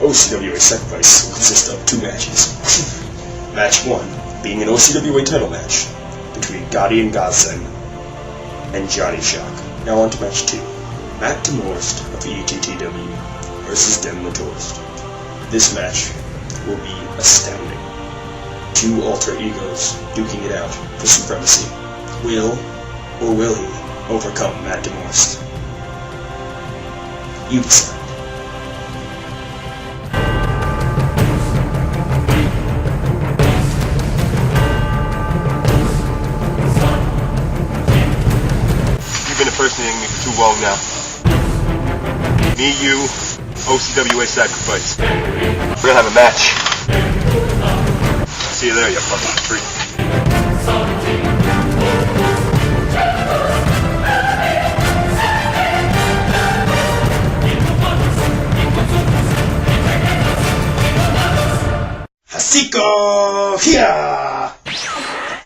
OCWA Sacrifice will consist of 2 matches. Match 1 being an OCWA title match between Guardian Godsend and Johnny Shock. Now on to match 2. Matt Demorst of ETTW versus Dem the Tourist. This match will be astounding. 2 alter egos duking it out for supremacy. Will he overcome Matt Demorst? You decide. You've been impersonating me for too long now. Me, you, OCWA Sacrifice. We're gonna have a match. See you there, you fucking freak. Hasiko Hia!